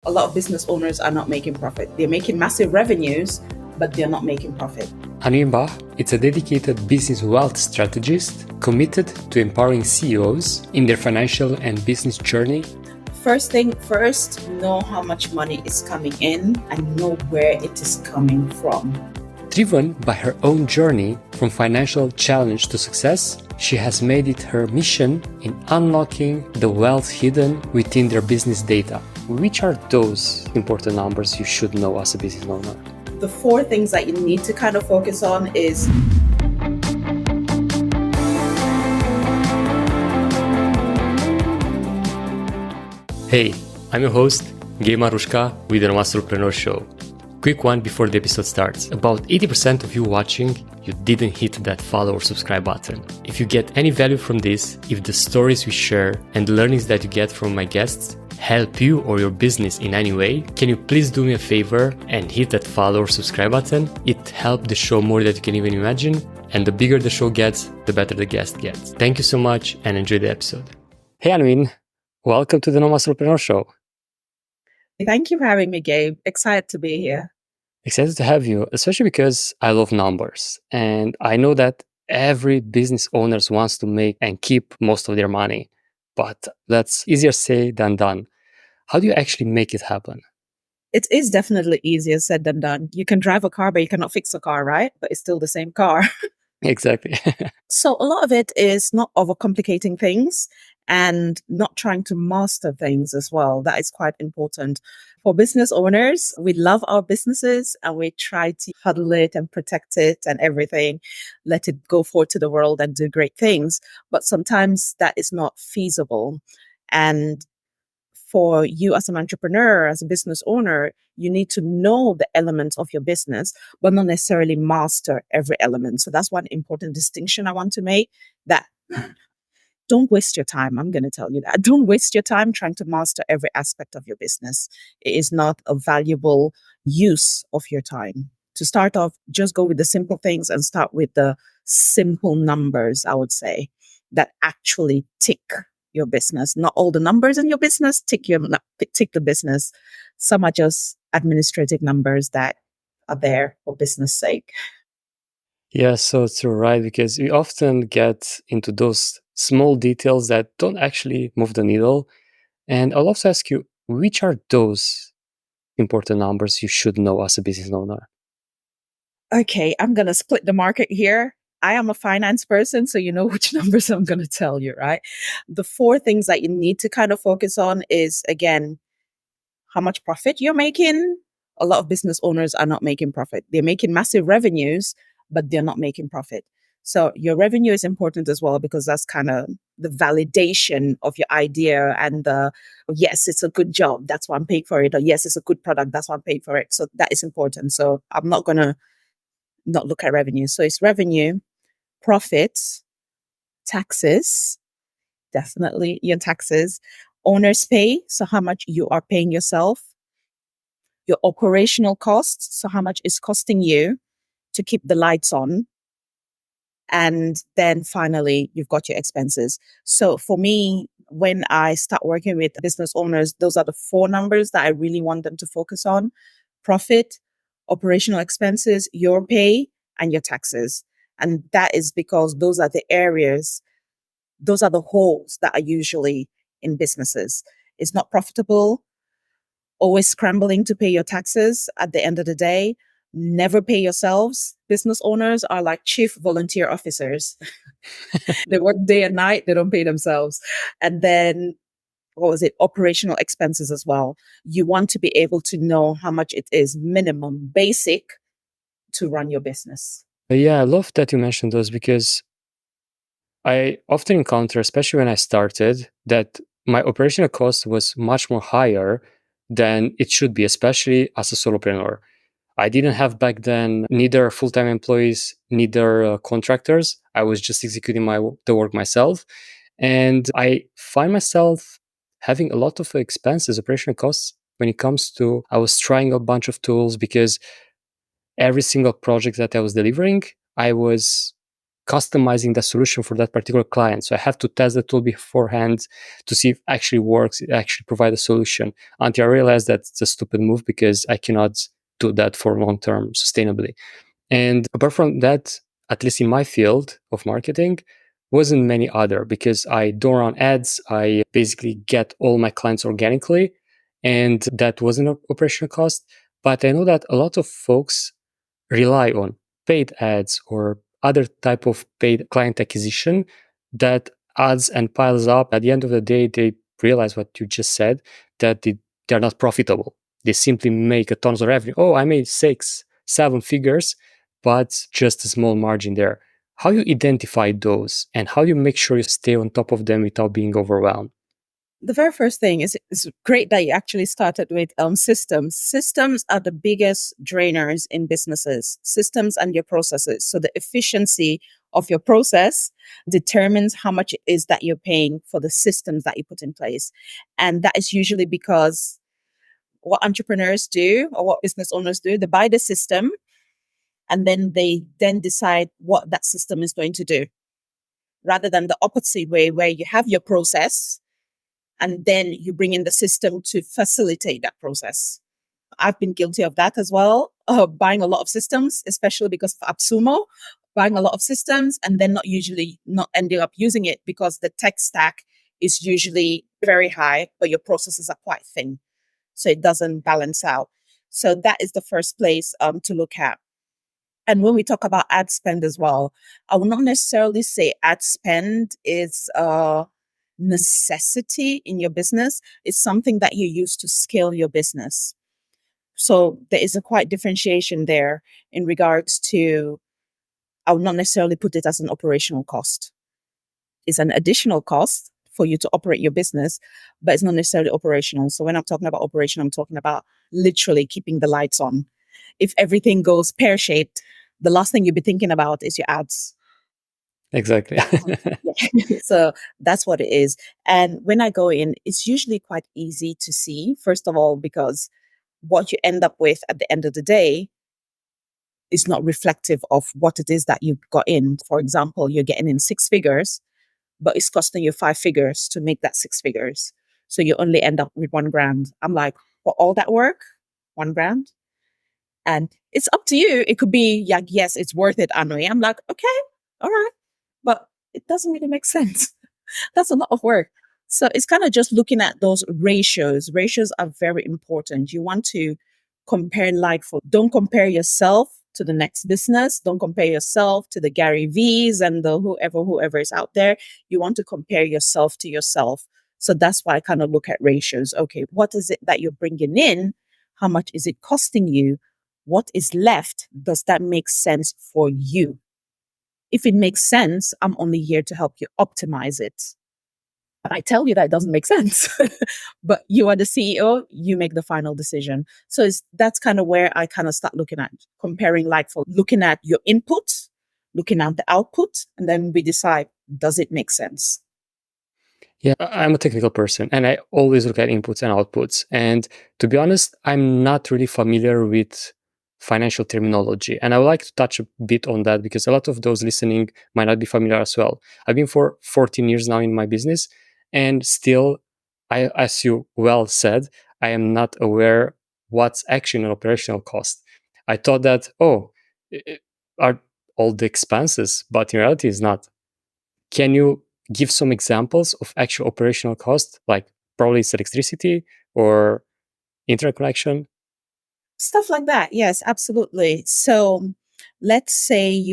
A lot of business owners are not making profit. They're making massive revenues, but they're not making profit. Anwin Mbah is a dedicated business wealth strategist committed to empowering CEOs in their financial and business journey. First thing first, know how much money is coming in and know where it is coming from. Driven by her own journey from financial challenge to success, she has made it her mission in unlocking the wealth hidden within their business data. Which are those important numbers you should know as a business owner? The 4 things that you need to kind of focus on is Hey, I'm your host, Gay Marushka with the Masterpreneur Show. Quick one before the episode starts. About 80% of you watching, you didn't hit that follow or subscribe button. If you get any value from this, if the stories we share and the learnings that you get from my guests help you or your business in any way, can you please do me a favor and hit that follow or subscribe button? It helps the show more than you can even imagine. And the bigger the show gets, the better the guest gets. Thank you so much and enjoy the episode. Hey Anwin, welcome to the No Masterpreneur Show. Thank you for having me, Gabe. Excited to be here. Excited to have you, especially because I love numbers. And I know that every business owner wants to make and keep most of their money. But that's easier said than done. How do you actually make it happen? It is definitely easier said than done. You can drive a car, but you cannot fix a car, right? But it's still the same car. Exactly. So a lot of it is not overcomplicating things and not trying to master things as well. That is quite important. For business owners, we love our businesses and we try to huddle it and protect it and everything, let it go forth to the world and do great things. But sometimes that is not feasible. And for you as an entrepreneur, as a business owner, you need to know the elements of your business, but not necessarily master every element. So that's one important distinction I want to make, that don't waste your time. I'm going to tell you that. Don't waste your time trying to master every aspect of your business. It is not a valuable use of your time. To start off, just go with the simple things and start with the simple numbers, I would say, that actually tick your business. Not all the numbers in your business tick the business. Some are just administrative numbers that are there for business sake. Yeah, so it's right, because we often get into those small details that don't actually move the needle. And I'll also ask you, which are those important numbers you should know as a business owner? Okay, I'm going to split the market here. I am a finance person, so you know which numbers I'm going to tell you, right? The 4 things that you need to kind of focus on is, again, how much profit you're making. A lot of business owners are not making profit. They're making massive revenues, but they're not making profit. So your revenue is important as well, because that's kind of the validation of your idea and yes, it's a good job. That's why I'm paying for it. Or yes, it's a good product. That's why I'm paying for it. So that is important. So I'm not going to not look at revenue. So it's revenue, profits, taxes, definitely your taxes, owner's pay, so how much you are paying yourself, your operational costs, so how much it's costing you to keep the lights on, and then finally you've got your expenses. So for me, when I start working with business owners, those are the 4 numbers that I really want them to focus on: profit, operational expenses, your pay, and your taxes. And that is because those are the areas, those are the holes that are usually in businesses. It's not profitable, always scrambling to pay your taxes at the end of the day, never pay yourselves. Business owners are like chief volunteer officers. They work day and night, they don't pay themselves. And then operational expenses as well. You want to be able to know how much it is minimum basic to run your business. Yeah, I love that you mentioned those, because I often encounter, especially when I started, that my operational cost was much more higher than it should be, especially as a solopreneur. I didn't have back then neither full-time employees, neither contractors. I was just executing the work myself. And I find myself having a lot of expenses, operational costs, when it comes to, I was trying a bunch of tools, because every single project that I was delivering, I was customizing the solution for that particular client. So I have to test the tool beforehand to see if it actually works, it actually provides a solution, until I realize that it's a stupid move because I cannot do that for long-term sustainably. And apart from that, at least in my field of marketing, wasn't many other, because I don't run ads. I basically get all my clients organically, and that wasn't an operational cost. But I know that a lot of folks rely on paid ads or other type of paid client acquisition that adds and piles up. At the end of the day, they realize what you just said, that they're not profitable. They simply make a tons of revenue. Oh, I made 6, 7 figures, but just a small margin there. How you identify those, and how you make sure you stay on top of them without being overwhelmed? The very first thing is it's great that you actually started with systems. Systems are the biggest drainers in businesses, systems and your processes. So the efficiency of your process determines how much it is that you're paying for the systems that you put in place. And that is usually because what entrepreneurs do or what business owners do, they buy the system and then they then decide what that system is going to do, rather than the opposite way where you have your process and then you bring in the system to facilitate that process. I've been guilty of that as well, buying a lot of systems, especially because of AppSumo, buying a lot of systems and then not ending up using it because the tech stack is usually very high, but your processes are quite thin. So it doesn't balance out. So that is the first place to look at. And when we talk about ad spend as well, I will not necessarily say ad spend is a necessity in your business. It's something that you use to scale your business. So there is a quite differentiation there in regards to, I would not necessarily put it as an operational cost. It's an additional cost for you to operate your business, but it's not necessarily operational. So when I'm talking about operation, I'm talking about literally keeping the lights on. If everything goes pear-shaped, the last thing you'll be thinking about is your ads. Exactly. So that's what it is. And when I go in, it's usually quite easy to see, first of all, because what you end up with at the end of the day is not reflective of what it is that you got in. For example, you're getting in 6 figures, but it's costing you 5 figures to make that 6 figures. So you only end up with 1 grand. I'm like, for all that work, 1 grand? And it's up to you. It could be like, yes, it's worth it, Anwin. I'm like, okay, all right. But it doesn't really make sense. That's a lot of work. So it's kind of just looking at those ratios. Ratios are very important. You want to compare like for, don't compare yourself to the next business. Don't compare yourself to the Gary V's and the whoever is out there. You want to compare yourself to yourself. So that's why I kind of look at ratios. Okay, what is it that you're bringing in? How much is it costing you? What is left? Does that make sense for you? If it makes sense, I'm only here to help you optimize it. I tell you that it doesn't make sense, but you are the CEO, you make the final decision. So that's kind of where I kind of start looking at comparing, like for looking at your input, looking at the output, and then we decide, does it make sense? Yeah, I'm a technical person and I always look at inputs and outputs. And to be honest, I'm not really familiar with financial terminology. And I would like to touch a bit on that because a lot of those listening might not be familiar as well. I've been for 14 years now in my business, and still, as you well said, I am not aware what's actually an operational cost. I thought that, are all the expenses, but in reality, it's not. Can you give some examples of actual operational cost, like probably it's electricity or internet connection? Stuff like that. Yes, absolutely. So let's say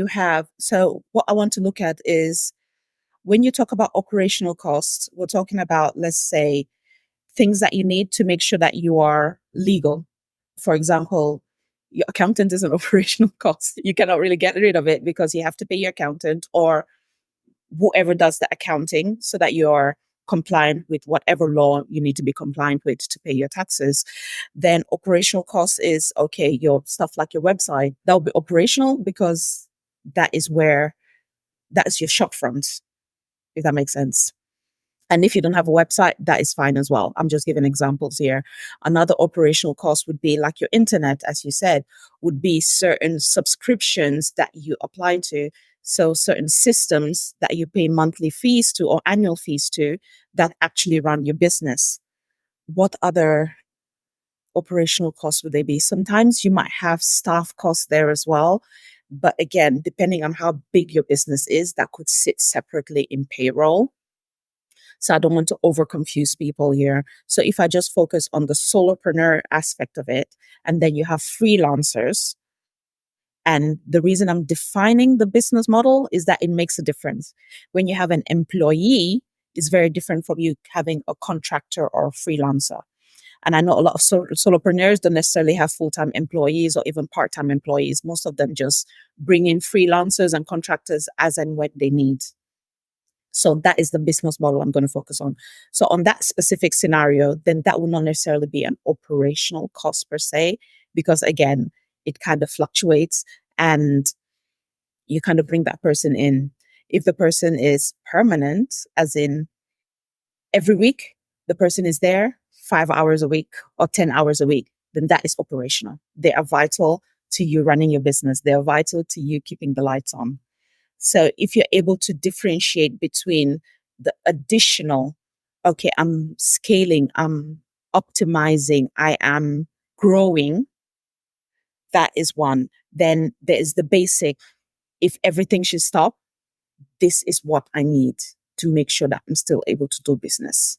so what I want to look at is when you talk about operational costs, we're talking about, let's say, things that you need to make sure that you are legal. For example, your accountant is an operational cost. You cannot really get rid of it because you have to pay your accountant or whoever does the accounting so that you're compliant with whatever law you need to be compliant with to pay your taxes. Then operational costs is, okay, your stuff like your website, that will be operational because that is your shop front, if that makes sense. And if you don't have a website, that is fine as well. I'm just giving examples here. Another operational cost would be like your internet, as you said, would be certain subscriptions that you apply to. So certain systems that you pay monthly fees to or annual fees to that actually run your business. What other operational costs would they be? Sometimes you might have staff costs there as well. But again, depending on how big your business is, that could sit separately in payroll. So I don't want to over confuse people here. So if I just focus on the solopreneur aspect of it, and then you have freelancers, and the reason I'm defining the business model is that it makes a difference. When you have an employee, it's very different from you having a contractor or a freelancer. And I know a lot of solopreneurs don't necessarily have full-time employees or even part-time employees. Most of them just bring in freelancers and contractors as and when they need. So that is the business model I'm going to focus on. So on that specific scenario, then that will not necessarily be an operational cost per se, because again, it kind of fluctuates and you kind of bring that person in. If the person is permanent, as in every week, the person is there 5 hours a week or 10 hours a week, then that is operational. They are vital to you running your business. They are vital to you keeping the lights on. So if you're able to differentiate between the additional, okay, I'm scaling, I'm optimizing, I am growing, that is one. Then there is the basic. If everything should stop, this is what I need to make sure that I'm still able to do business.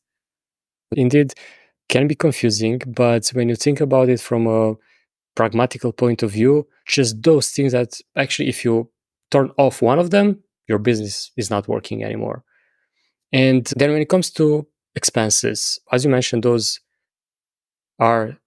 Indeed, can be confusing, but when you think about it from a pragmatical point of view, just those things that actually, if you turn off one of them, your business is not working anymore. And then when it comes to expenses, as you mentioned, those are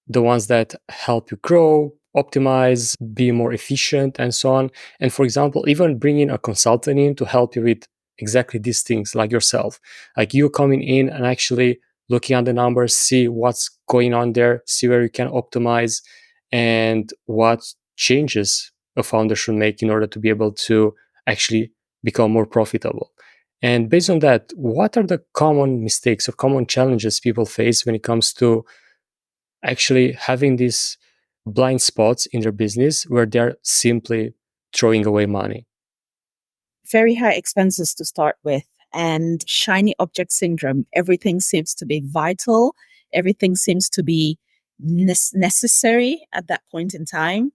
the ones that help you grow, optimize, be more efficient, and so on. And for example, even bringing a consultant in to help you with exactly these things, like yourself, like you coming in and actually looking at the numbers, see what's going on there, see where you can optimize, and what changes a founder should make in order to be able to actually become more profitable. And based on that, what are the common mistakes or common challenges people face when it comes to actually having these blind spots in their business where they're simply throwing away money? Very high expenses to start with, and shiny object syndrome. Everything seems to be vital, everything seems to be necessary at that point in time.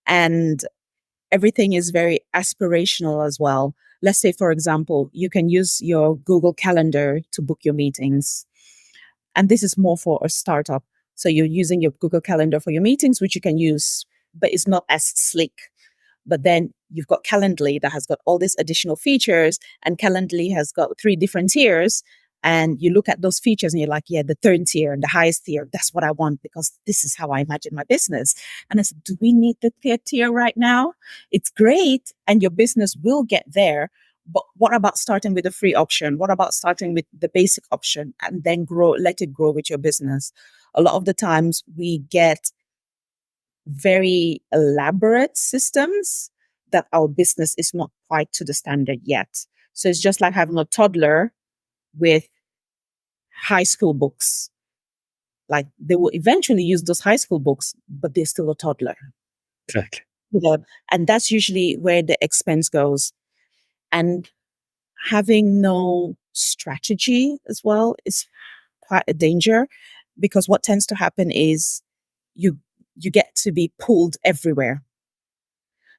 And everything is very aspirational as well. Let's say, for example, you can use your Google Calendar to book your meetings. And this is more for a startup. So you're using your Google Calendar for your meetings, which you can use, but it's not as slick. But then you've got Calendly that has got all these additional features, and Calendly has got 3 different tiers. And you look at those features and you're like, yeah, the third tier, the highest tier, that's what I want because this is how I imagine my business. And I said, do we need the third tier right now? It's great, and your business will get there. But what about starting with the free option? What about starting with the basic option and then grow, let it grow with your business? A lot of the times we get very elaborate systems that our business is not quite to the standard yet. So it's just like having a toddler with high school books. Like they will eventually use those high school books, but they're still a toddler. Exactly. Yeah. And that's usually where the expense goes. And having no strategy as well is quite a danger, because what tends to happen is you you get to be pulled everywhere.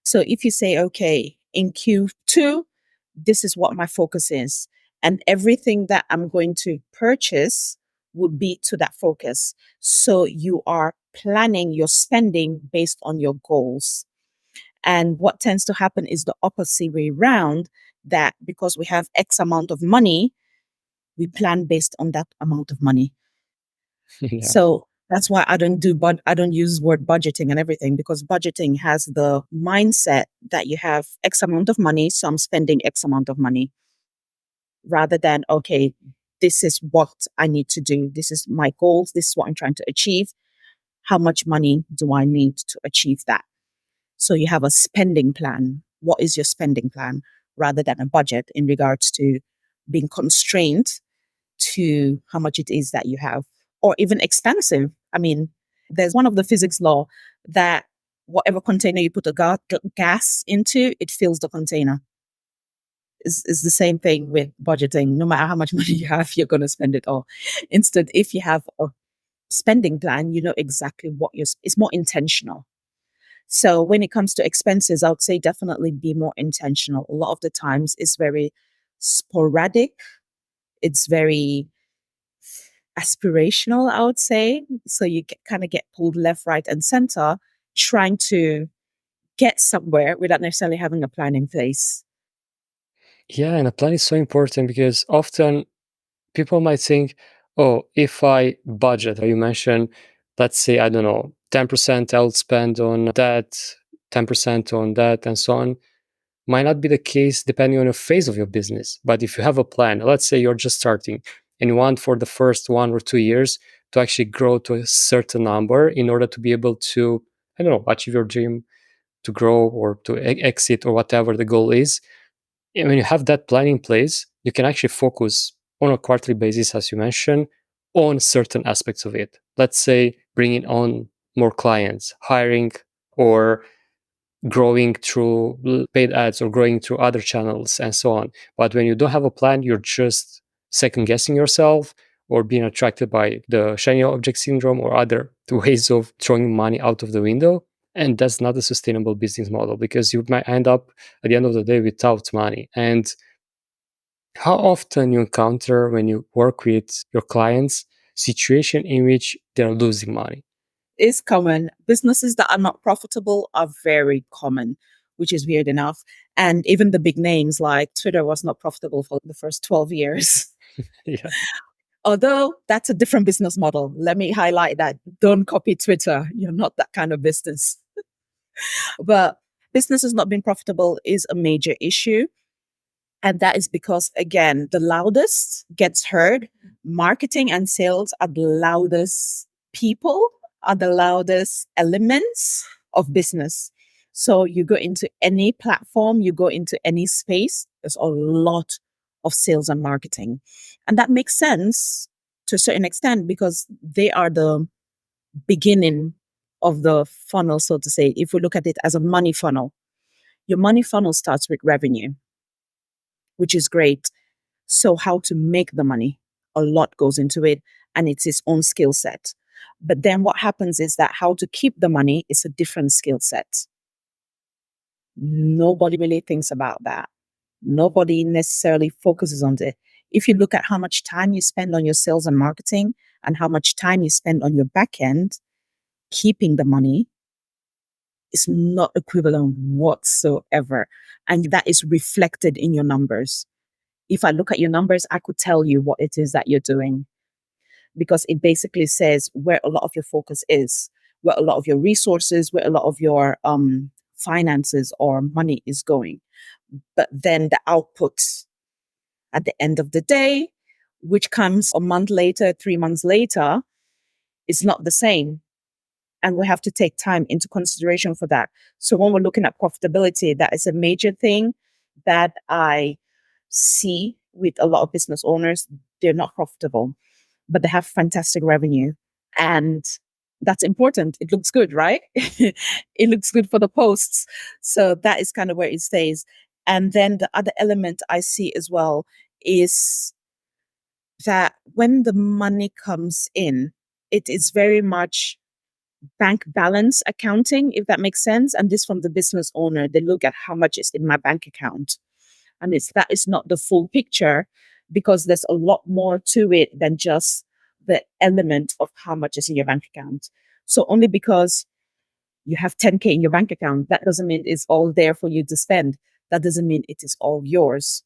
So if you say, okay, in Q2, this is what my focus is, and everything that I'm going to purchase would be to that focus. So you are planning your spending based on your goals. And what tends to happen is the opposite way round, that because we have X amount of money, we plan based on that amount of money. Yeah. So that's why I don't use word budgeting and everything, because budgeting has the mindset that you have X amount of money, so I'm spending X amount of money, rather than, okay, this is what I need to do. This is my goals. This is what I'm trying to achieve. How much money do I need to achieve that? So you have a spending plan. What is your spending plan, rather than a budget in regards to being constrained to how much it is that you have, or even expensive. I mean, there's one of the physics law that whatever container you put gas into, it fills the container. Is the same thing with budgeting. No matter how much money you have, you're going to spend it all. Instead, if you have a spending plan, you know exactly what it's more intentional. So when it comes to expenses, I would say definitely be more intentional. A lot of the times it's very sporadic. It's very aspirational, I would say. So you kind of get pulled left, right, and center trying to get somewhere without necessarily having a plan in place. Yeah, and a plan is so important because often people might think, oh, if I budget, you mentioned, let's say, I don't know, 10% I'll spend on that, 10% on that, and so on. Might not be the case depending on the phase of your business. But if you have a plan, let's say you're just starting and you want for the first 1 or 2 years to actually grow to a certain number in order to be able to, I don't know, achieve your dream, to grow or to exit or whatever the goal is. And when you have that plan in place, you can actually focus on a quarterly basis, as you mentioned, on certain aspects of it. Let's say bringing on more clients, hiring, or growing through paid ads or growing through other channels and so on. But when you don't have a plan, you're just second guessing yourself or being attracted by the shiny object syndrome or other ways of throwing money out of the window. And that's not a sustainable business model because you might end up at the end of the day without money. And how often you encounter when you work with your clients situation in which they're losing money? Is common. Businesses that are not profitable are very common, which is weird enough. And even the big names like Twitter was not profitable for the first 12 years. Yeah. Although that's a different business model. Let me highlight that. Don't copy Twitter. You're not that kind of business. But business has not been profitable is a major issue. And that is because, again, the loudest gets heard. Marketing and sales are the loudest people, are the loudest elements of business. So you go into any platform, you go into any space, there's a lot of sales and marketing. And that makes sense to a certain extent because they are the beginning of the funnel, so to say. If we look at it as a money funnel, your money funnel starts with revenue, which is great. So, how to make the money, a lot goes into it, and it's its own skill set. But then what happens is that how to keep the money is a different skill set. Nobody really thinks about that. Nobody necessarily focuses on it. If you look at how much time you spend on your sales and marketing and how much time you spend on your back end, keeping the money is not equivalent whatsoever. And that is reflected in your numbers. If I look at your numbers, I could tell you what it is that you're doing because it basically says where a lot of your focus is, where a lot of your resources, where a lot of your finances or money is going. But then the output at the end of the day, which comes a month later, 3 months later, is not the same. And we have to take time into consideration for that. So when we're looking at profitability, that is a major thing that I see with a lot of business owners. They're not profitable, but they have fantastic revenue. And that's important. It looks good, right? It looks good for the posts. So that is kind of where it stays. And then the other element I see as well is that when the money comes in, it is very much bank balance accounting, if that makes sense. And this from the business owner, they look at how much is in my bank account. And that is not the full picture because there's a lot more to it than just the element of how much is in your bank account. So only because you have 10K in your bank account, that doesn't mean it's all there for you to spend. That doesn't mean it is all yours.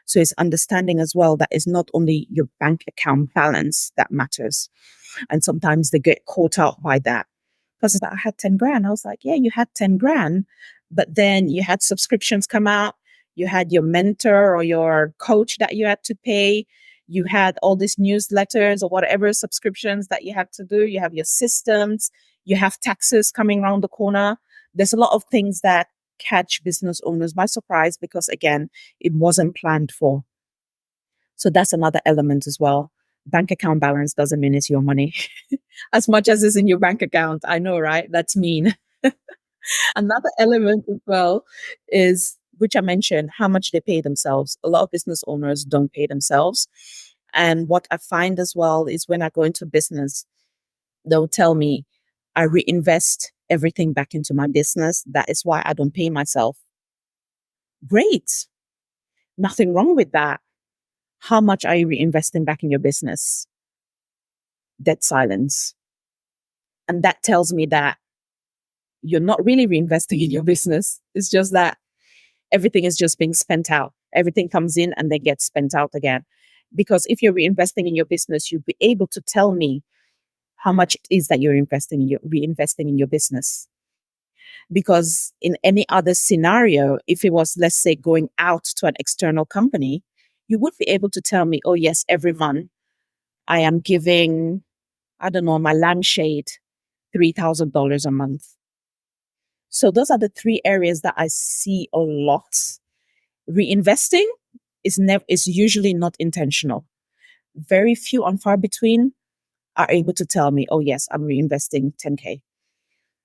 So it's understanding as well that it's not only your bank account balance that matters. And sometimes they get caught out by that. Because I had 10 grand. I was like, yeah, you had 10 grand. But then you had subscriptions come out. You had your mentor or your coach that you had to pay. You had all these newsletters or whatever subscriptions that you had to do. You have your systems. You have taxes coming around the corner. There's a lot of things that catch business owners by surprise because, again, it wasn't planned for. So that's another element as well. Bank account balance doesn't mean it's your money as much as it's in your bank account. I know, right? That's mean. Another element as well is which I mentioned, how much they pay themselves. A lot of business owners don't pay themselves. And what I find as well is when I go into business, they'll tell me, I reinvest everything back into my business. That is why I don't pay myself. Great. Nothing wrong with that. How much are you reinvesting back in your business? Dead silence. And that tells me that you're not really reinvesting in your business. It's just that everything is just being spent out. Everything comes in and then gets spent out again. Because if you're reinvesting in your business, you'll be able to tell me how much it is that you're reinvesting in your business. Because in any other scenario, if it was, let's say, going out to an external company, you would be able to tell me, oh, yes, every month I am giving, I don't know, my lampshade $3,000 a month. So those are the three areas that I see a lot. Reinvesting is usually not intentional. Very few and far between are able to tell me, oh, yes, I'm reinvesting 10K.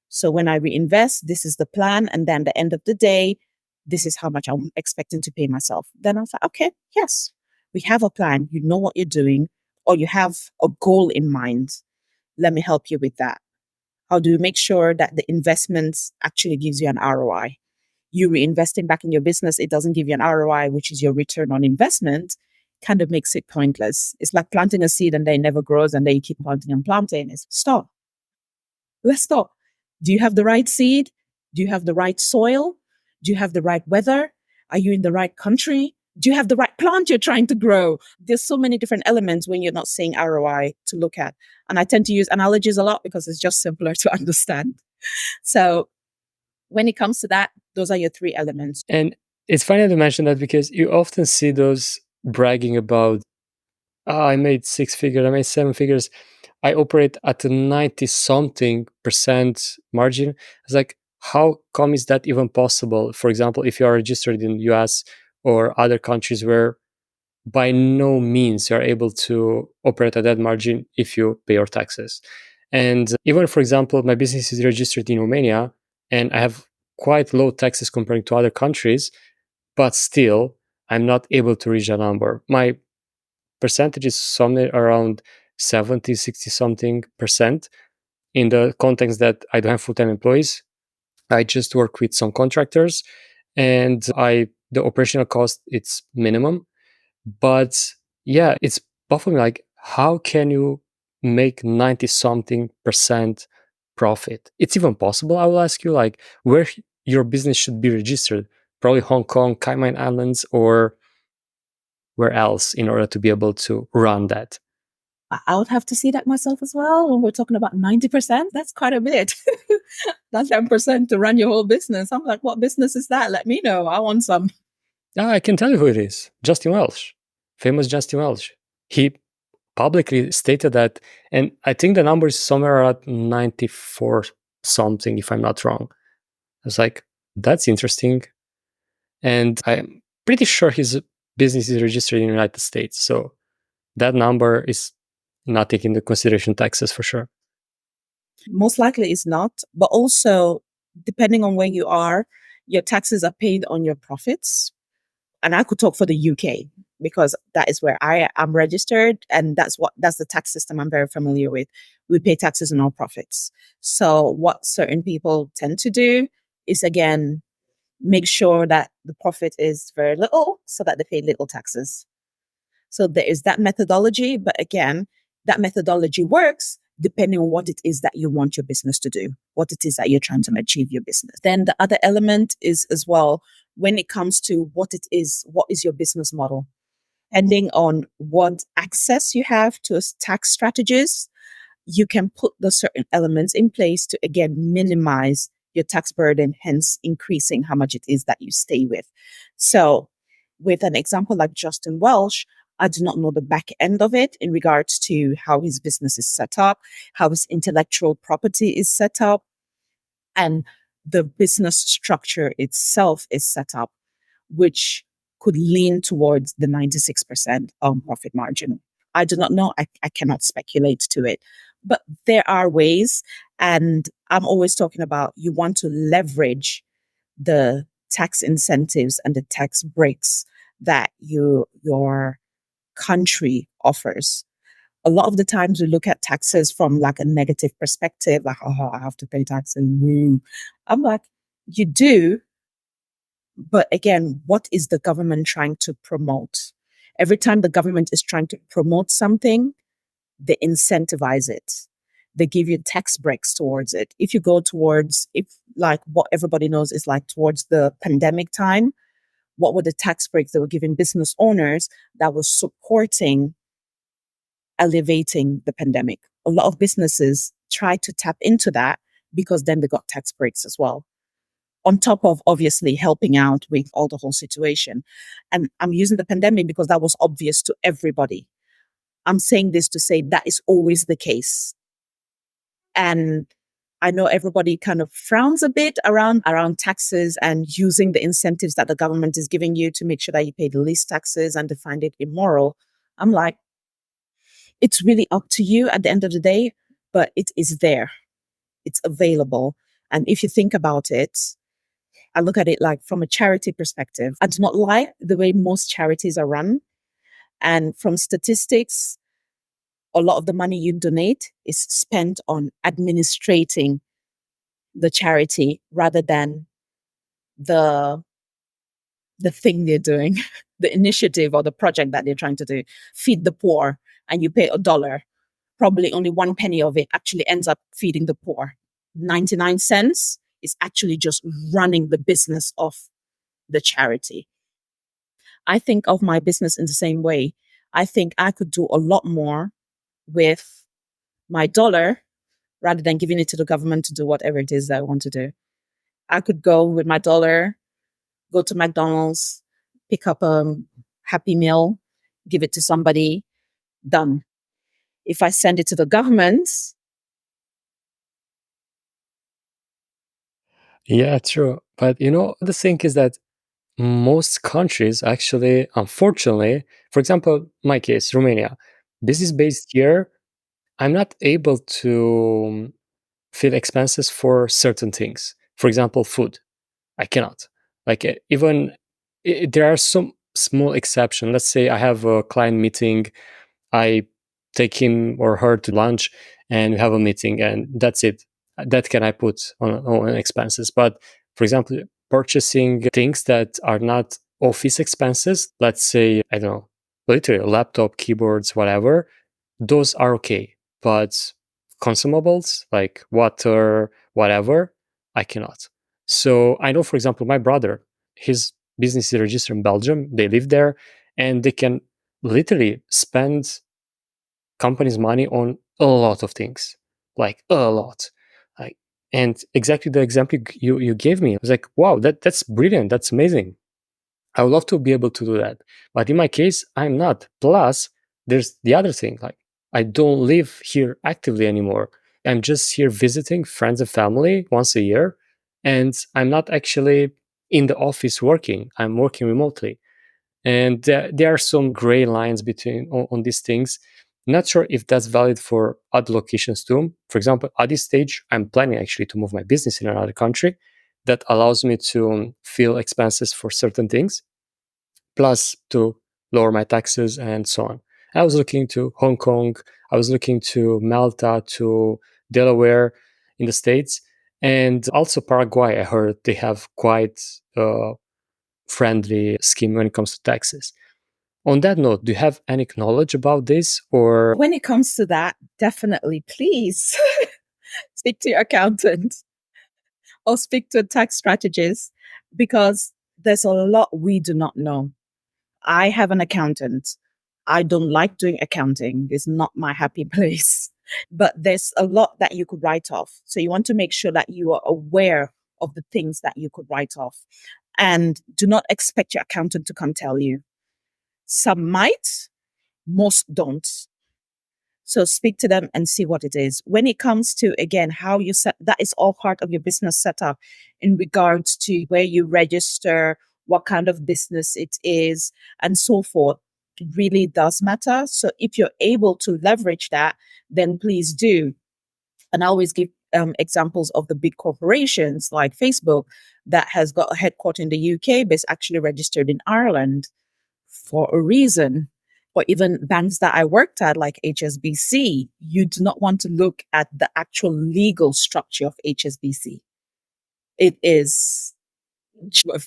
So when I reinvest, this is the plan. And then at the end of the day, this is how much I'm expecting to pay myself. Then I was like, okay, yes, we have a plan. You know what you're doing, or you have a goal in mind. Let me help you with that. How do you make sure that the investment actually gives you an ROI? You reinvesting back in your business, it doesn't give you an ROI, which is your return on investment, kind of makes it pointless. It's like planting a seed and then it never grows and then you keep planting and planting. It's stop. Let's stop. Do you have the right seed? Do you have the right soil? Do you have the right weather? Are you in the right country? Do you have the right plant you're trying to grow? There's so many different elements when you're not seeing ROI to look at. And I tend to use analogies a lot because it's just simpler to understand. So when it comes to that, those are your three elements. And it's funny to mention that because you often see those bragging about, oh, I made 6 figures, I made 7 figures, I operate at a 90 something percent margin. It's like, how come is that even possible? For example, if you are registered in US or other countries where by no means you are able to operate at that margin if you pay your taxes. And even, for example, my business is registered in Romania and I have quite low taxes compared to other countries, but still I'm not able to reach a number. My percentage is somewhere around 70, 60 something percent in the context that I don't have full-time employees. I just work with some contractors and the operational cost, it's minimum. But yeah, it's baffling. Like, how can you make 90 something percent profit? It's even possible. I will ask you, like, where your business should be registered. Probably Hong Kong, Cayman Islands, or where else in order to be able to run that? I would have to see that myself as well. When we're talking about 90%, that's quite a bit. That's 10% to run your whole business. I'm like, what business is that? Let me know. I want some. Yeah, I can tell you who it is. Justin Welsh, famous Justin Welsh. He publicly stated that, and I think the number is somewhere at 94 something, if I'm not wrong. I was like, that's interesting. And I'm pretty sure his business is registered in the United States. So that number is not taking into consideration taxes for sure. Most likely it's not, but also depending on where you are, your taxes are paid on your profits. And I could talk for the UK because that is where I am registered, and that's the tax system I'm very familiar with. We pay taxes on our profits. So what certain people tend to do is, again, make sure that the profit is very little so that they pay little taxes. So there is that methodology, but again, that methodology works depending on what it is that you want your business to do, what it is that you're trying to achieve your business. Then the other element is as well, when it comes to what is your business model? Depending on what access you have to a tax strategist, you can put the certain elements in place to, again, minimize your tax burden, hence increasing how much it is that you stay with. So with an example like Justin Welsh, I do not know the back end of it in regards to how his business is set up, how his intellectual property is set up, and the business structure itself is set up, which could lean towards the 96% profit margin. I do not know. I cannot speculate to it. But there are ways, and I'm always talking about you want to leverage the tax incentives and the tax breaks that your country offers. A lot of the times we look at taxes from like a negative perspective, like, oh, I have to pay tax and I'm like, you do, but again, what is the government trying to promote? Every time the government is trying to promote something, they incentivize it. They give you tax breaks towards it. If you go towards, if like what everybody knows is like towards the pandemic time, what were the tax breaks they were giving business owners that was supporting elevating the pandemic? A lot of businesses tried to tap into that because then they got tax breaks as well, on top of obviously helping out with all the whole situation. And I'm using the pandemic because that was obvious to everybody. I'm saying this to say that is always the case. And I know everybody kind of frowns a bit around taxes and using the incentives that the government is giving you to make sure that you pay the least taxes and to find it immoral. I'm like, it's really up to you at the end of the day, but it is there. It's available. And if you think about it, I look at it like from a charity perspective. I do not like the way most charities are run. And from statistics, a lot of the money you donate is spent on administrating the charity rather than the the thing they're doing, the initiative or the project that they're trying to do. Feed the poor, and you pay $1. Probably only 1 penny of it actually ends up feeding the poor. 99 cents is actually just running the business of the charity. I think of my business in the same way. I think I could do a lot more with my dollar rather than giving it to the government to do whatever it is that I want to do. I could go with my dollar, go to McDonald's, pick up a Happy Meal, give it to somebody, done. If I send it to the government, Yeah, true. But the thing is that most countries actually, unfortunately, for example, my case, Romania, business based here, I'm not able to fill expenses for certain things. For example, food. I cannot. Like even there are some small exception. Let's say I have a client meeting, I take him or her to lunch, and we have a meeting, and that's it. That can I put on expenses. But for example, purchasing things that are not office expenses, let's say I don't know, literally laptop, keyboards, whatever, those are okay. But consumables like water, whatever, I cannot. So I know, for example, my brother, his business is registered in Belgium. They live there, and they can literally spend company's money on a lot of things, like a lot. Like, and exactly the example you gave me, I was like, wow, that's brilliant. That's amazing. I would love to be able to do that. But in my case, I'm not. Plus, there's the other thing. Like, I don't live here actively anymore. I'm just here visiting friends and family once a year. And I'm not actually in the office working. I'm working remotely. And there are some gray lines between on these things. Not sure if that's valid for other locations too. For example, at this stage, I'm planning actually to move my business in another country. That allows me to fill expenses for certain things, plus to lower my taxes and so on. I was looking to Hong Kong, I was looking to Malta, to Delaware in the States, and also Paraguay. I heard they have quite a friendly scheme when it comes to taxes. On that note, do you have any knowledge about this or? when it comes to that, definitely please speak to your accountant or speak to a tax strategist because there's a lot we do not know. I have an accountant. I don't like doing accounting. It's not my happy place. But there's a lot that you could write off. So you want to make sure that you are aware of the things that you could write off. And do not expect your accountant to come tell you. Some might, most don't. So speak to them and see what it is. When it comes to, again, how you set, that is all part of your business setup in regards to where you register, what kind of business it is, and so forth. It really does matter. So if you're able to leverage that, then please do. And I always give examples of the big corporations like Facebook that has got a headquarter in the UK, but it's actually registered in Ireland for a reason. Or even banks that I worked at, like HSBC, you do not want to look at the actual legal structure of HSBC. It is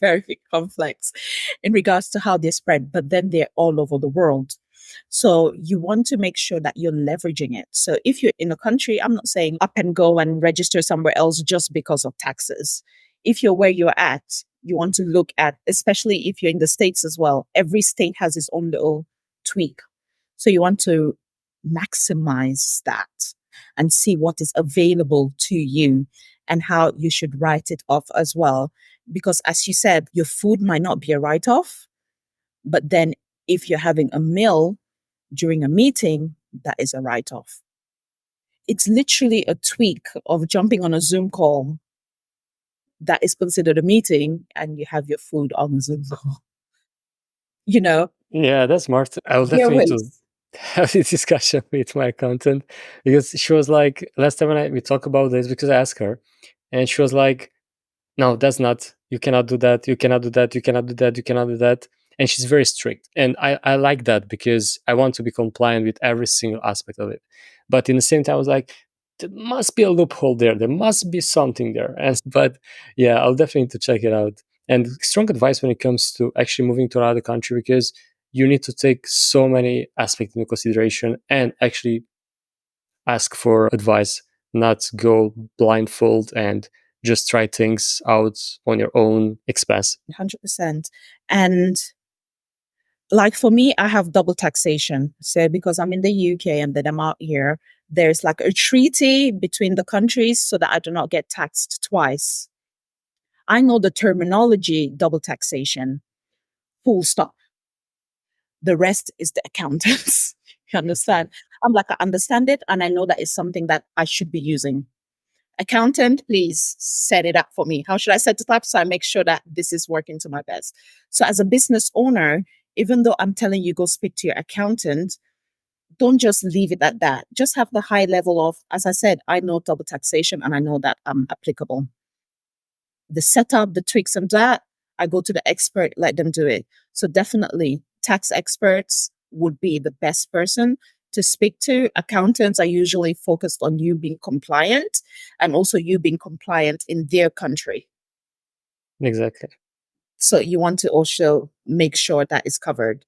very complex in regards to how they spread, but then they're all over the world. So you want to make sure that you're leveraging it. So if you're in a country, I'm not saying up and go and register somewhere else just because of taxes. If you're where you're at, you want to look at, especially if you're in the States as well, every state has its own little tweak. So you want to maximize that and see what is available to you and how you should write it off as well. Because as you said, your food might not be a write off, but then if you're having a meal during a meeting, that is a write off. It's literally a tweak of jumping on a Zoom call that is considered a meeting and you have your food on the Zoom call. You know, Yeah, that's smart. I will there definitely need to ways. have this discussion with my accountant because she was like, last time when we talked about this, because I asked her, and she was like, no, that's not, you cannot do that, you cannot do that, you cannot do that, you cannot do that. And she's very strict. And I like that because I want to be compliant with every single aspect of it. But in the same time, I was like, there must be a loophole there. There must be something there. And but yeah, I'll definitely need to check it out. And strong advice when it comes to actually moving to another country because you need to take so many aspects into consideration and actually ask for advice, not go blindfold and just try things out on your own expense. 100%. And like for me, I have double taxation. So because I'm in the UK and then I'm out here, there's like a treaty between the countries so that I do not get taxed twice. I know the terminology double taxation, full stop. The rest is the accountants. You understand? I'm like, I understand it and I know that is something that I should be using. Accountant, please set it up for me. How should I set it up so I make sure that this is working to my best? So as a business owner, even though I'm telling you go speak to your accountant, don't just leave it at that. Just have the high level of, as I said, I know double taxation and I know that I'm applicable. The setup, the tweaks and that, I go to the expert, let them do it. So definitely tax experts would be the best person to speak to. Accountants are usually focused on you being compliant and also you being compliant in their country. Exactly. So you want to also make sure that is covered.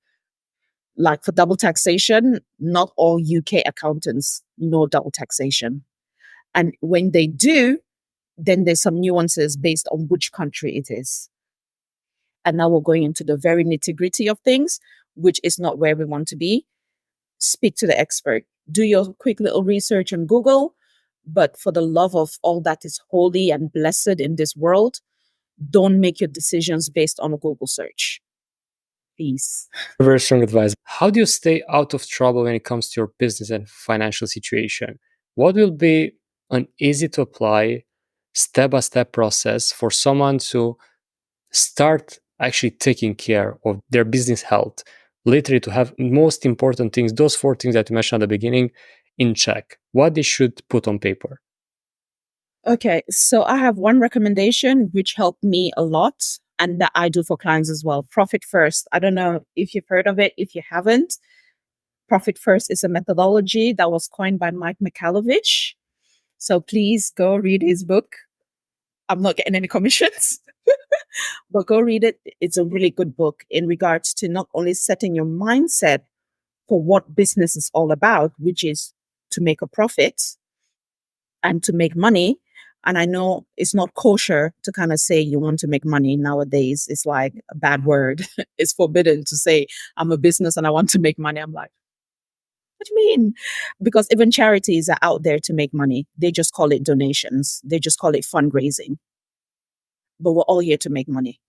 Like for double taxation, not all UK accountants know double taxation. And when they do, then there's some nuances based on which country it is. And now we're going into the very nitty gritty of things, which is not where we want to be. Speak to the expert. Do your quick little research on Google. But for the love of all that is holy and blessed in this world, don't make your decisions based on a Google search. Please. Very strong advice. How do you stay out of trouble when it comes to your business and financial situation? What will be an easy to apply step by step process for someone to start actually taking care of their business health? Literally, to have most important things, those four things that you mentioned at the beginning, in check. What they should put on paper. Okay, so I have one recommendation which helped me a lot and that I do for clients as well. Profit first. I don't know if you've heard of it. If you haven't, Profit first is a methodology that was coined by Mike Michalovich. So please go read his book. I'm not getting any commissions, but go read it. It's a really good book in regards to not only setting your mindset for what business is all about, which is to make a profit and to make money. And I know it's not kosher to kind of say you want to make money nowadays. It's like a bad word. It's forbidden to say, I'm a business and I want to make money. I'm like, what do you mean? Because even charities are out there to make money. They just call it donations, they just call it fundraising. But we're all here to make money.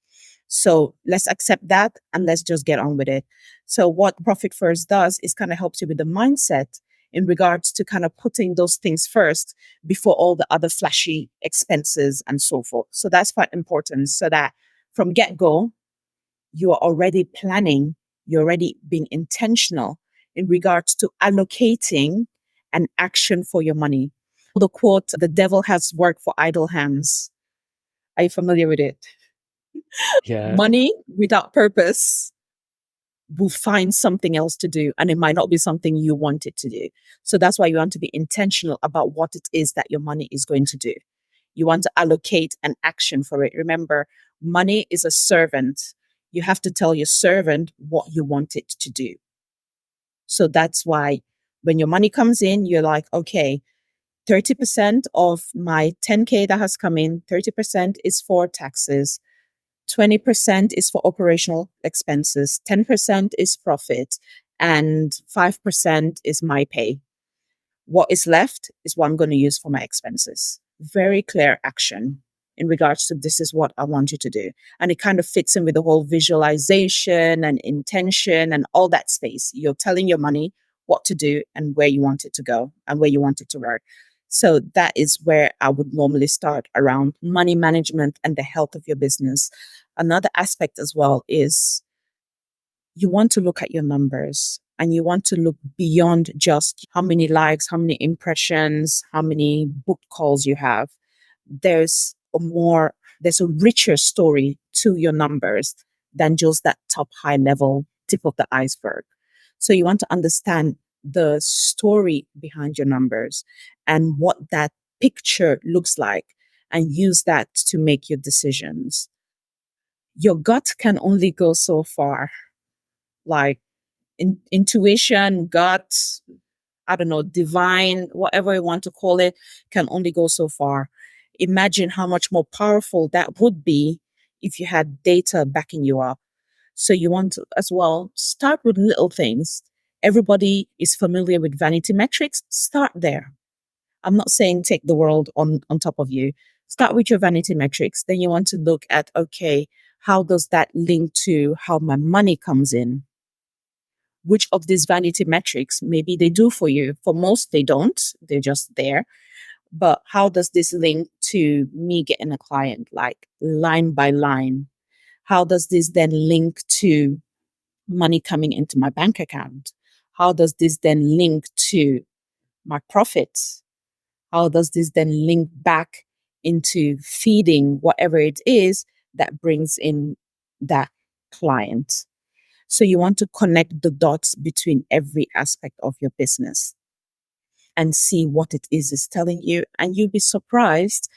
So let's accept that and let's just get on with it. So what Profit First does is kind of helps you with the mindset in regards to kind of putting those things first before all the other flashy expenses and so forth. So that's quite important so that from get go, you are already planning, you're already being intentional in regards to allocating an action for your money. The quote, the devil has work for idle hands. Are you familiar with it? Yeah. Money without purpose will find something else to do, and it might not be something you want it to do. So that's why you want to be intentional about what it is that your money is going to do. You want to allocate an action for it. Remember, money is a servant. You have to tell your servant what you want it to do. So that's why when your money comes in, you're like, okay, 30% of my 10K that has come in, 30% is for taxes, 20% is for operational expenses, 10% is profit, and 5% is my pay. What is left is what I'm going to use for my expenses. Very clear action in regards to this is what I want you to do. And it kind of fits in with the whole visualization and intention and all that space. You're telling your money what to do and where you want it to go and where you want it to work. So that is where I would normally start around money management and the health of your business. Another aspect as well is you want to look at your numbers and you want to look beyond just how many likes, how many impressions, how many book calls you have. There's there's a richer story to your numbers than just that top high level tip of the iceberg. So you want to understand the story behind your numbers and what that picture looks like and use that to make your decisions. Your gut can only go so far, like intuition, gut, I don't know, divine, whatever you want to call it, can only go so far. Imagine how much more powerful that would be if you had data backing you up. So you want to as well start with little things. Everybody is familiar with vanity metrics. Start there. I'm not saying take the world on top of you. Start with your vanity metrics. Then you want to look at, okay, how does that link to how my money comes in? Which of these vanity metrics maybe they do for you? For most, they don't. They're just there. But how does this link to me getting a client, like line by line? How does this then link to money coming into my bank account? How does this then link to my profits? How does this then link back into feeding whatever it is that brings in that client? So you want to connect the dots between every aspect of your business and see what it is telling you. And you'll be surprised,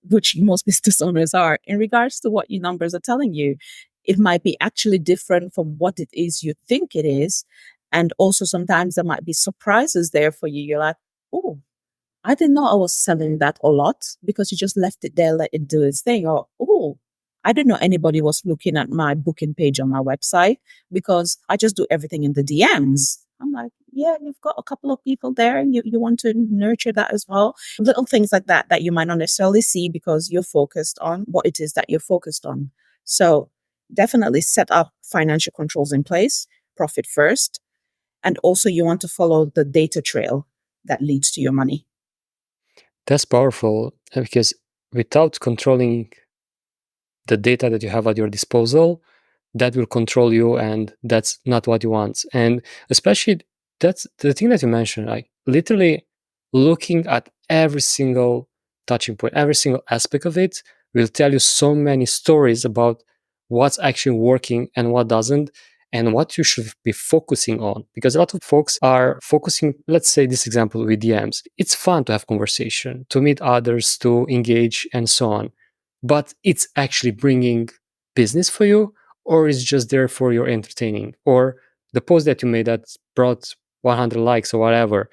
which most business owners are, in regards to what your numbers are telling you. It might be actually different from what it is you think it is. And also sometimes there might be surprises there for you. You're like, oh, I didn't know I was selling that a lot, because you just left it there, let it do its thing. Or, oh, I didn't know anybody was looking at my booking page on my website, because I just do everything in the DMs. I'm like, yeah, you've got a couple of people there and you want to nurture that as well. Little things like that that you might not necessarily see because you're focused on what it is that you're focused on. So definitely set up financial controls in place, profit first. And also you want to follow the data trail that leads to your money. That's powerful because without controlling the data that you have at your disposal, that will control you, and that's not what you want. And especially that's the thing that you mentioned, like literally looking at every single touching point, every single aspect of it will tell you so many stories about what's actually working and what doesn't, and what you should be focusing on. Because a lot of folks are focusing, let's say this example with DMs. It's fun to have conversation, to meet others, to engage and so on. But it's actually bringing business for you, or is just there for your entertaining? Or the post that you made that brought 100 likes or whatever,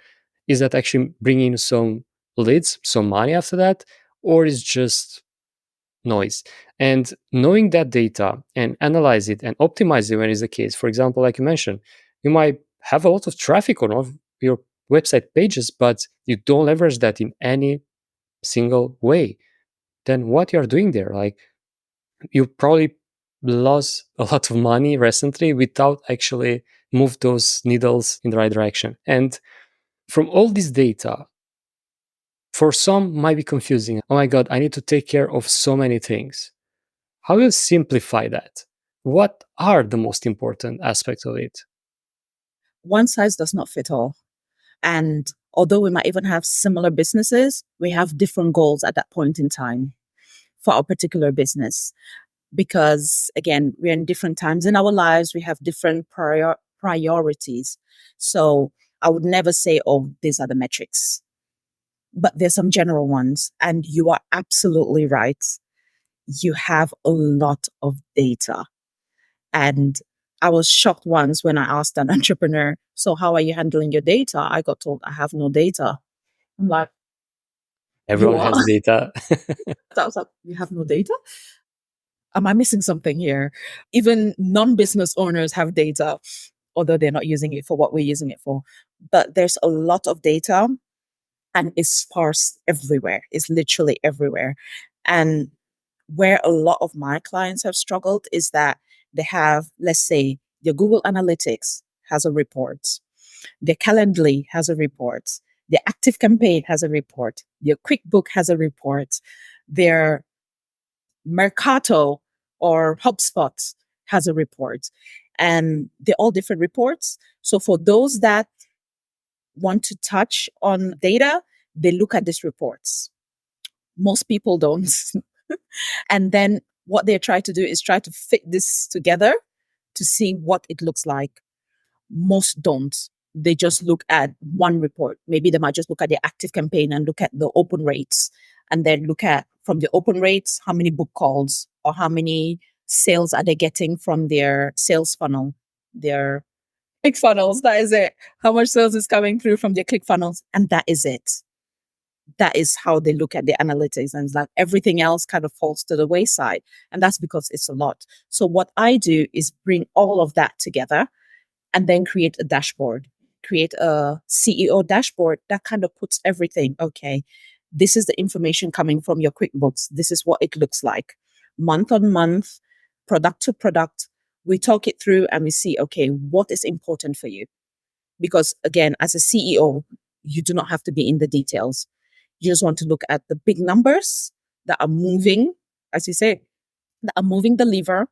is that actually bringing some leads, some money after that, or is just noise? And knowing that data and analyze it and optimize it when is the case. For example, like you mentioned, you might have a lot of traffic on all of your website pages, but you don't leverage that in any single way. Then what you're doing there, like you probably lost a lot of money recently without actually move those needles in the right direction. And from all this data, for some might be confusing. Oh my God, I need to take care of so many things. How will you simplify that? What are the most important aspects of it? One size does not fit all. And Although we might even have similar businesses, we have different goals at that point in time for our particular business. Because again, we're in different times in our lives, we have different priorities. So I would never say, oh, these are the metrics, but there's some general ones. And you are absolutely right. You have a lot of data. And I was shocked once when I asked an entrepreneur, so how are you handling your data? I got told I have no data. I'm like, you Everyone are? has data. I was like, you have no data? Am I missing something here? Even non-business owners have data, although they're not using it for what we're using it for. But there's a lot of data and it's sparse everywhere. It's literally everywhere. And where a lot of my clients have struggled is that they have, let's say, their Google Analytics has a report, their Calendly has a report, their Active Campaign has a report, their QuickBook has a report, their Mercato or HubSpot has a report. And they're all different reports. So for those that want to touch on data, they look at these reports. Most people don't. And then what they try to do is try to fit this together to see what it looks like. Most don't. They just look at one report. Maybe they might just look at the active campaign and look at the open rates, and then look at from the open rates, how many book calls or how many sales are they getting from their sales funnel, their click funnels. That is it. How much sales is coming through from their click funnels. And that is it. That is how they look at the analytics, and like everything else kind of falls to the wayside. And that's because it's a lot. So what I do is bring all of that together and then create a dashboard, create a CEO dashboard that kind of puts everything. Okay, this is the information coming from your QuickBooks. This is what it looks like month on month, product to product. We talk it through and we see, okay, what is important for you? Because again, as a CEO, you do not have to be in the details. You just want to look at the big numbers that are moving, as you say, that are moving the lever.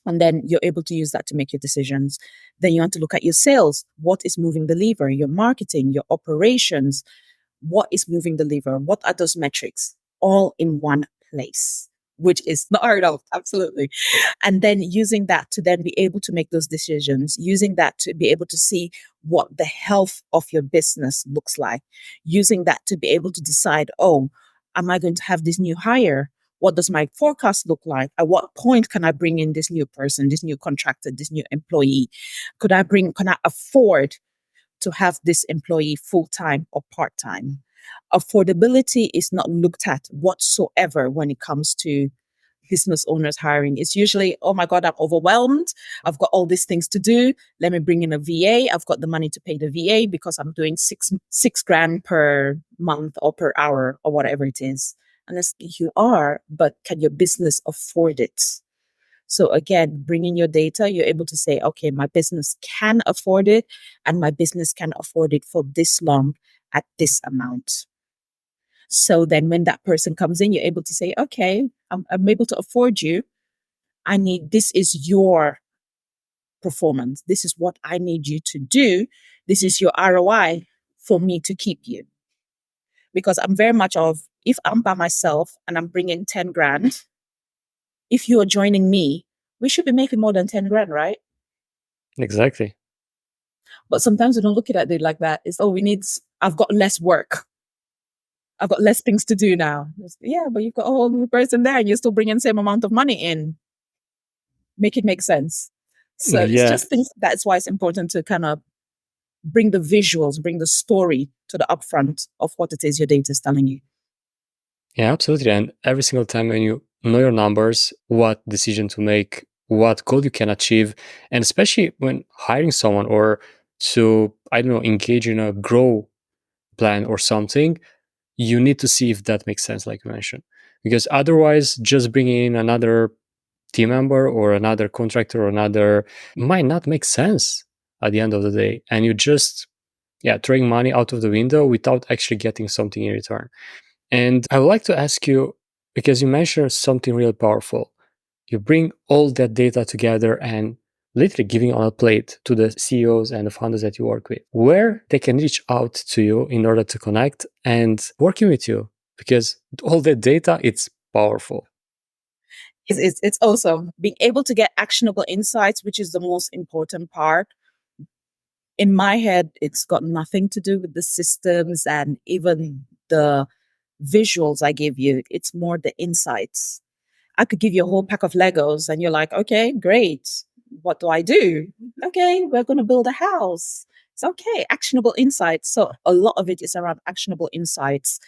And then you're able to use that to make your decisions. Then you want to look at your sales. What is moving the lever? Your marketing, your operations. What is moving the lever? What are those metrics? All in one place, which is not hard of, absolutely. And then using that to then be able to make those decisions, using that to be able to see what the health of your business looks like, using that to be able to decide, oh, am I going to have this new hire? What does my forecast look like? At what point can I bring in this new person, this new contractor, this new employee? Can I afford to have this employee full time or part time? Affordability is not looked at whatsoever when it comes to business owners hiring. It's usually, oh my God, I'm overwhelmed. I've got all these things to do. Let me bring in a VA. I've got the money to pay the VA because I'm doing six grand per month or per hour or whatever it is. And it's, you are, but can your business afford it? So again, bringing your data, you're able to say, okay, my business can afford it and my business can afford it for this long at this amount. So then when that person comes in, you're able to say, okay, I'm able to afford you. This is your performance. This is what I need you to do. This is your ROI for me to keep you. Because I'm very much of, if I'm by myself and I'm bringing 10 grand, if you are joining me, we should be making more than 10 grand, right? Exactly. But sometimes we don't look at it like that. It's, oh, I've got less work. I've got less things to do now. Yeah, but you've got a whole new person there and you're still bringing the same amount of money in. Make it make sense. So it's Yeah. just things. That's why it's important to kind of bring the visuals, bring the story to the upfront of what it is your data is telling you. Yeah, absolutely. And every single time when you know your numbers, what decision to make, what goal you can achieve, and especially when hiring someone or to, I don't know, engage in a grow plan or something, you need to see if that makes sense, like you mentioned. Because otherwise, just bringing in another team member or another contractor or another might not make sense at the end of the day. And you just, yeah, throwing money out of the window without actually getting something in return. And I would like to ask you, because you mentioned something really powerful. You bring all that data together and literally giving on a plate to the CEOs and the founders that you work with, where they can reach out to you in order to connect and working with you, because all that data, it's powerful. It's awesome. Being able to get actionable insights, which is the most important part. In my head, it's got nothing to do with the systems and even the visuals I give you. It's more the insights. I could give you a whole pack of Legos and you're like, okay, great. What do I do? Okay, we're going to build a house. It's okay. Actionable insights. So a lot of it is around actionable insights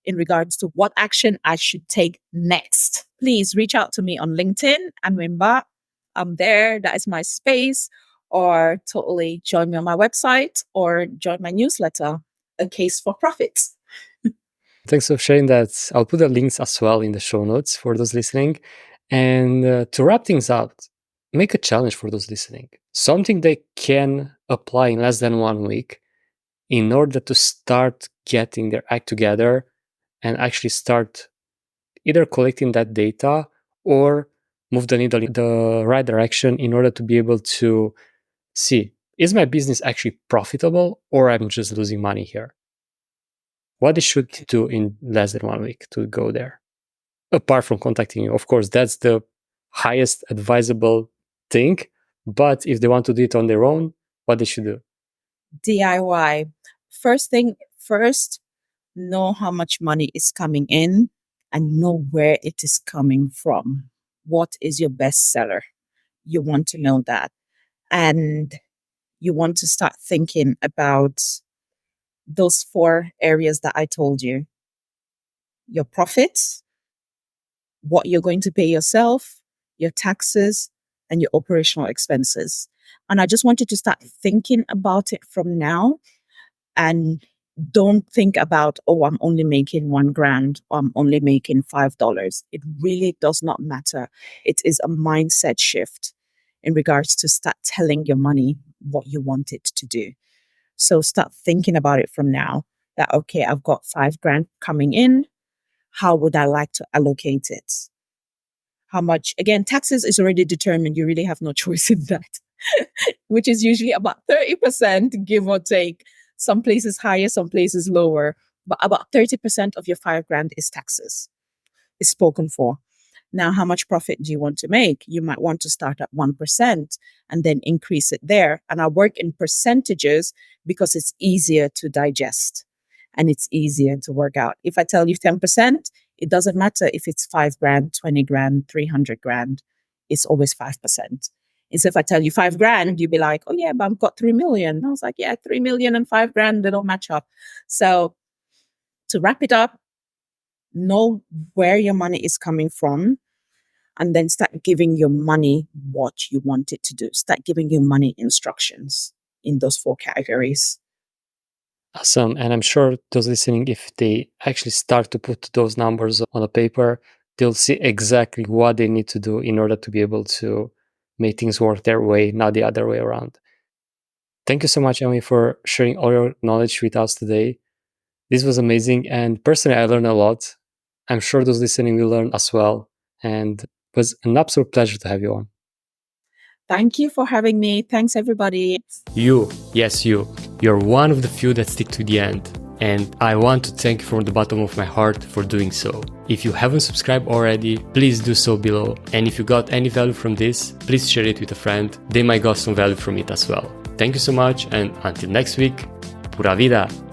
in regards to what action I should take next. Please reach out to me on LinkedIn, Anwin Mbah. I'm there. That is my space. Or totally join me on my website or join my newsletter, A Case for Profit. Thanks for sharing that. I'll put the links as well in the show notes for those listening. And to wrap things up, make a challenge for those listening. Something they can apply in less than 1 week in order to start getting their act together and actually start either collecting that data or move the needle in the right direction in order to be able to see, is my business actually profitable or I'm just losing money here? What they should do in less than 1 week to go there? Apart from contacting you, of course, that's the highest advisable thing. But if they want to do it on their own, what they should do? DIY. First, know how much money is coming in and know where it is coming from. What is your best seller? You want to know that. And you want to start thinking about those 4 areas that I told you: your profits, what you're going to pay yourself, your taxes, and your operational expenses. And I just want you to start thinking about it from now, and don't think about, oh, I'm only making $1,000 or I'm only making $5. It really does not matter. It is a mindset shift in regards to start telling your money what you want it to do. So start thinking about it from now that, okay, I've got $5,000 coming in. How would I like to allocate it? How much? Again, taxes is already determined. You really have no choice in that, which is usually about 30%, give or take. Some places higher, some places lower, but about 30% of your $5,000 is taxes, is spoken for. Now, how much profit do you want to make? You might want to start at 1% and then increase it there. And I work in percentages because it's easier to digest and it's easier to work out. If I tell you 10%, it doesn't matter if it's $5,000, $20,000, $300,000. It's always 5%. And so if I tell you $5,000, you'd be like, oh yeah, but I've got 3 million. I was like, yeah, 3 million and $5,000, they don't match up. So to wrap it up, know where your money is coming from and then start giving your money what you want it to do. Start giving your money instructions in those 4 categories. Awesome. And I'm sure those listening, if they actually start to put those numbers on a paper, they'll see exactly what they need to do in order to be able to make things work their way, not the other way around. Thank you so much, Emily, for sharing all your knowledge with us today. This was amazing. And personally, I learned a lot. I'm sure those listening will learn as well. And it was an absolute pleasure to have you on. Thank you for having me. Thanks, everybody. You, yes, you're one of the few that stick to the end. And I want to thank you from the bottom of my heart for doing so. If you haven't subscribed already, please do so below. And if you got any value from this, please share it with a friend. They might got some value from it as well. Thank you so much, and until next week, pura vida!